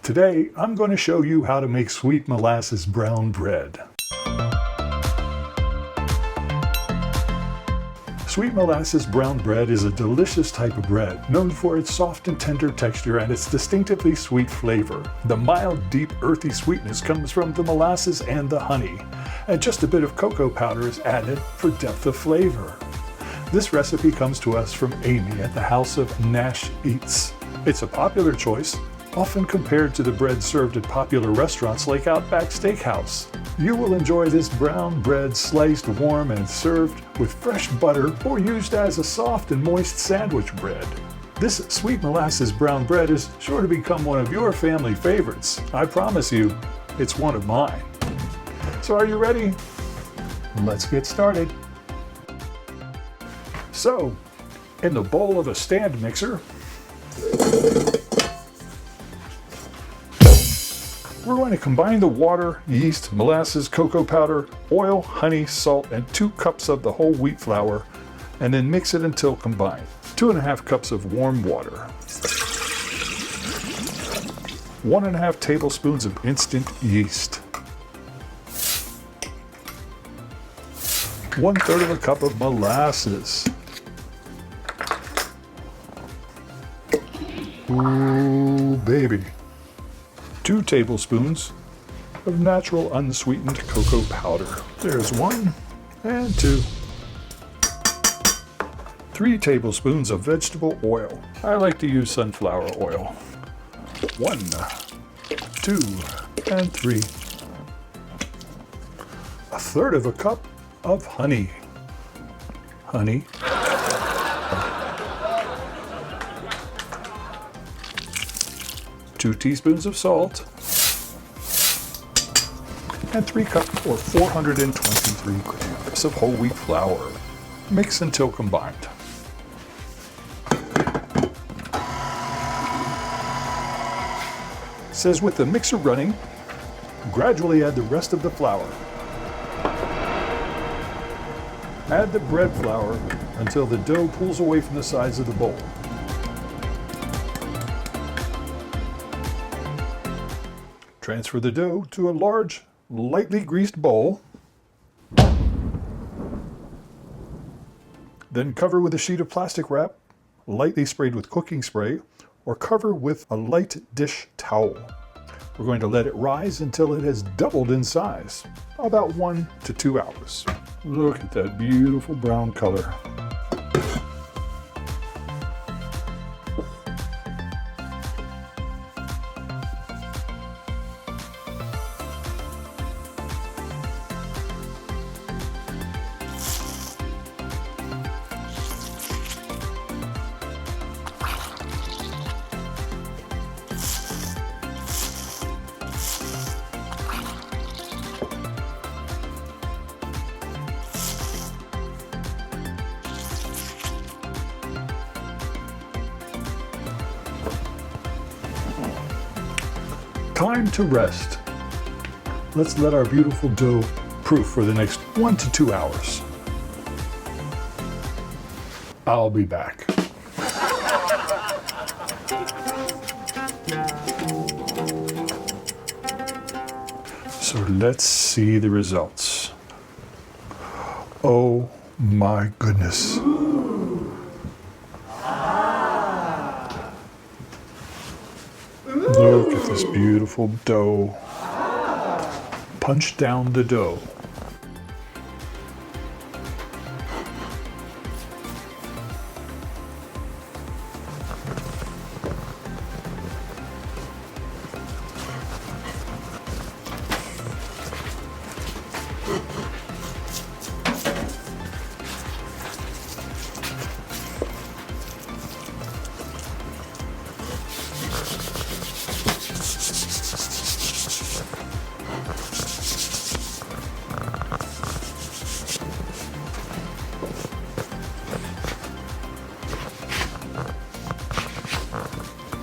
Today, I'm going to show you how to make sweet molasses brown bread. Sweet molasses brown bread is a delicious type of bread, known for its soft and tender texture and its distinctively sweet flavor. The mild, deep, earthy sweetness comes from the molasses and the honey, and just a bit of cocoa powder is added for depth of flavor. This recipe comes to us from Amy at the Houseofnasheats. It's a popular choice, often compared to the bread served at popular restaurants like Outback Steakhouse. You will enjoy this brown bread sliced warm and served with fresh butter or used as a soft and moist sandwich bread. This sweet molasses brown bread is sure to become one of your family favorites. I promise you, it's one of mine. So are you ready? Let's get started. So, in the bowl of a stand mixer, we're going to combine the water, yeast, molasses, cocoa powder, oil, honey, salt, and 2 cups of the whole wheat flour, and then mix it until combined. 2½ cups of warm water. 1½ tablespoons of instant yeast. 1/3 of a cup of molasses. Ooh, baby. 2 tablespoons of natural unsweetened cocoa powder. There's 1 and 2. 3 tablespoons of vegetable oil. I like to use sunflower oil. 1, 2, and 3. 1/3 of a cup of honey. Honey. 2 teaspoons of salt, and 3 cups or 423 grams of whole wheat flour. Mix until combined. It says with the mixer running, gradually add the rest of the flour. Add the bread flour until the dough pulls away from the sides of the bowl. Transfer the dough to a large, lightly greased bowl. Then cover with a sheet of plastic wrap, lightly sprayed with cooking spray, or cover with a light dish towel. We're going to let it rise until it has doubled in size, about 1 to 2 hours. Look at that beautiful brown color. Time to rest. Let's let our beautiful dough proof for the next 1 to 2 hours. I'll be back. So let's see the results. Oh my goodness. Look at this beautiful dough. Punch down the dough.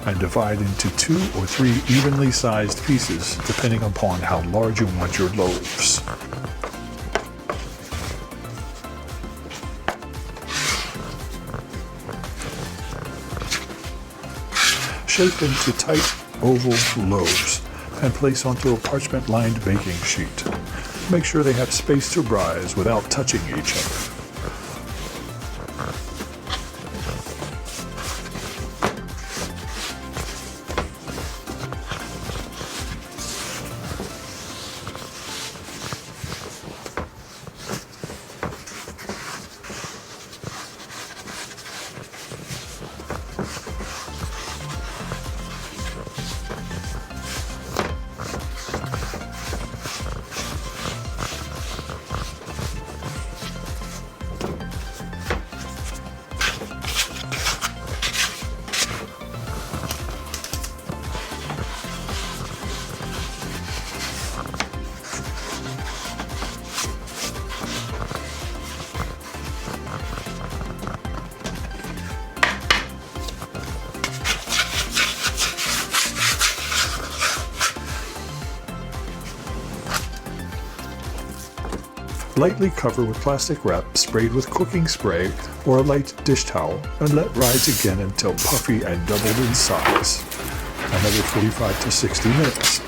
and divide into 2 or 3 evenly sized pieces, depending upon how large you want your loaves. Shape into tight oval loaves and place onto a parchment-lined baking sheet. Make sure they have space to rise without touching each other. Lightly cover with plastic wrap sprayed with cooking spray or a light dish towel and let rise again until puffy and doubled in size. Another 45 to 60 minutes.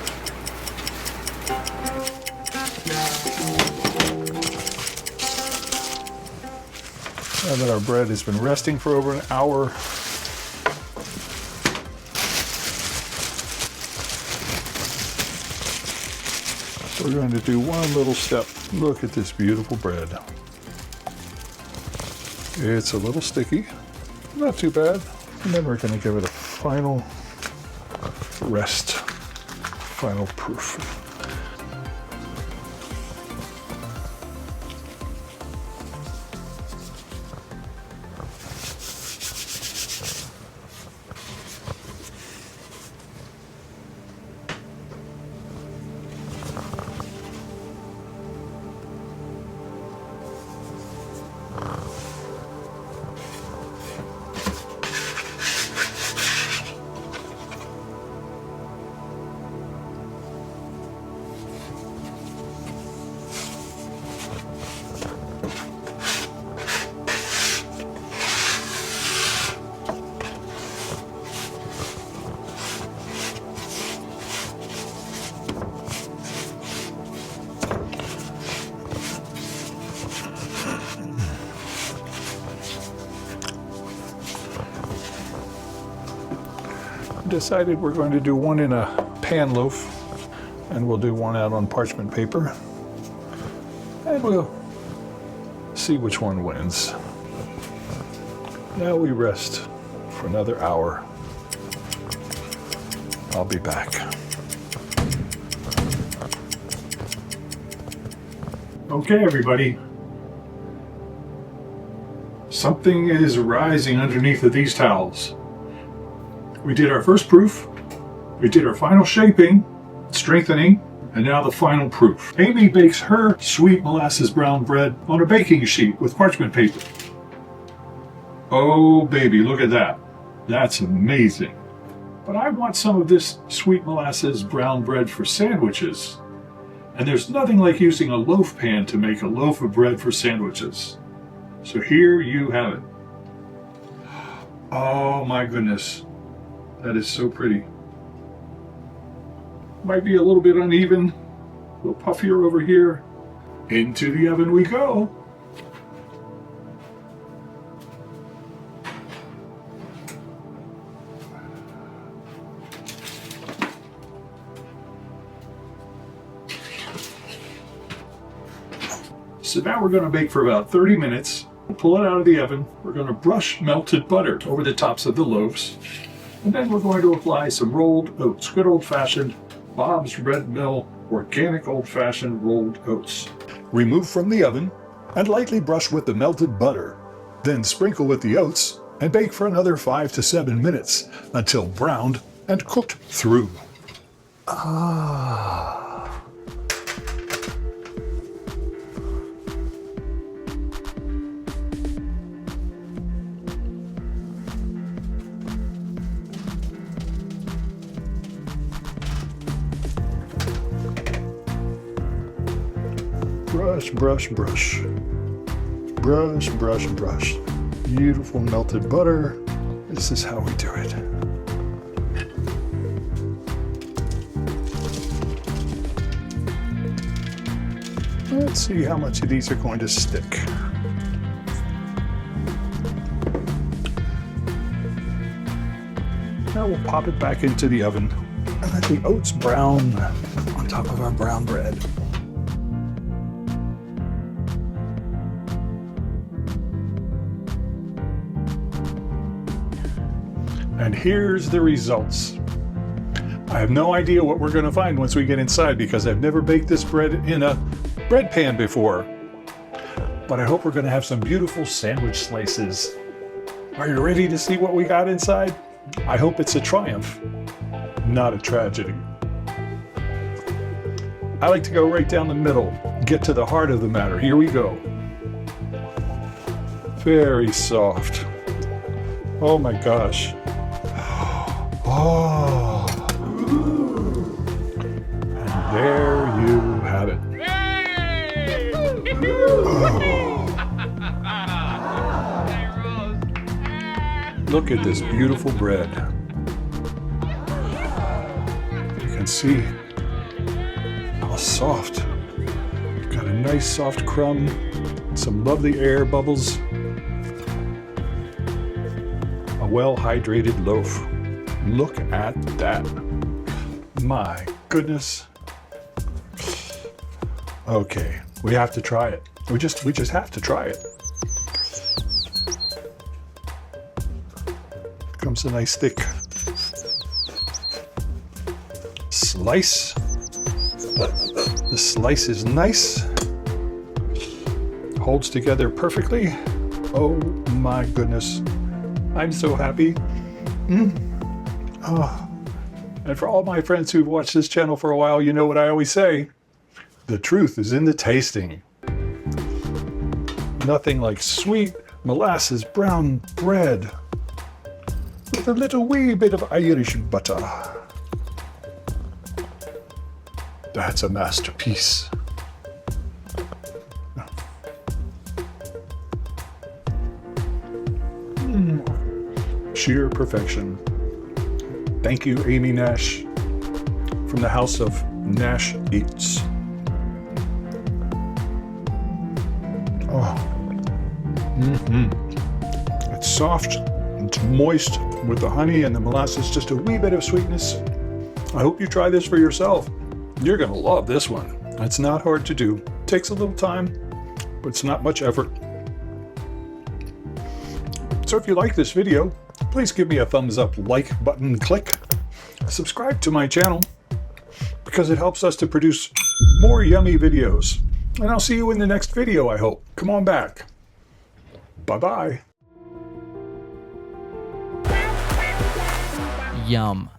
Now that our bread has been resting for over an hour, we're going to do one little step. Look at this beautiful bread. It's a little sticky, not too bad. And then we're going to give it a final rest, final proof. Decided we're going to do one in a pan loaf, and we'll do one out on parchment paper, and we'll see which one wins. Now we rest for another hour. I'll be back. Okay, everybody. Something is rising underneath of these towels. We did our first proof, we did our final shaping, strengthening, and now the final proof. Amy bakes her sweet molasses brown bread on a baking sheet with parchment paper. Oh baby, look at that. That's amazing. But I want some of this sweet molasses brown bread for sandwiches. And there's nothing like using a loaf pan to make a loaf of bread for sandwiches. So here you have it. Oh my goodness. That is so pretty. Might be a little bit uneven, a little puffier over here. Into the oven we go. So now we're going to bake for about 30 minutes. We'll pull it out of the oven. We're going to brush melted butter over the tops of the loaves. And then we're going to apply some rolled oats, good old-fashioned BobsRedMill organic old-fashioned rolled oats. Remove from the oven and lightly brush with the melted butter. Then sprinkle with the oats and bake for another 5 to 7 minutes until browned and cooked through. Ah. Brush, brush, brush. Brush, brush, brush. Beautiful melted butter. This is how we do it. Let's see how much of these are going to stick. Now we'll pop it back into the oven and let the oats brown on top of our brown bread. And here's the results. I have no idea what we're going to find once we get inside because I've never baked this bread in a bread pan before. But I hope we're going to have some beautiful sandwich slices. Are you ready to see what we got inside? I hope it's a triumph, not a tragedy. I like to go right down the middle, get to the heart of the matter. Here we go. Very soft. Oh my gosh. Oh. And there you have it. Oh. Look at this beautiful bread. You can see how soft. Got a nice soft crumb, some lovely air bubbles. A well-hydrated loaf. Look at that. My goodness. Okay, we have to try it. We just have to try it. Comes a nice thick slice. The slice is nice. Holds together perfectly. Oh my goodness. I'm so happy. Oh. And for all my friends who've watched this channel for a while, you know what I always say. The truth is in the tasting. Nothing like sweet molasses brown bread with a little wee bit of Irish butter. That's a masterpiece. Sheer perfection. Thank you, Amy Nash, from the House of Nash Eats. Oh. It's soft, it's moist with the honey and the molasses, just a wee bit of sweetness. I hope you try this for yourself. You're gonna love this one. It's not hard to do. Takes a little time, but it's not much effort. So if you like this video, please give me a thumbs up, like button, click. Subscribe to my channel because it helps us to produce more yummy videos. And I'll see you in the next video, I hope. Come on back. Bye-bye. Yum.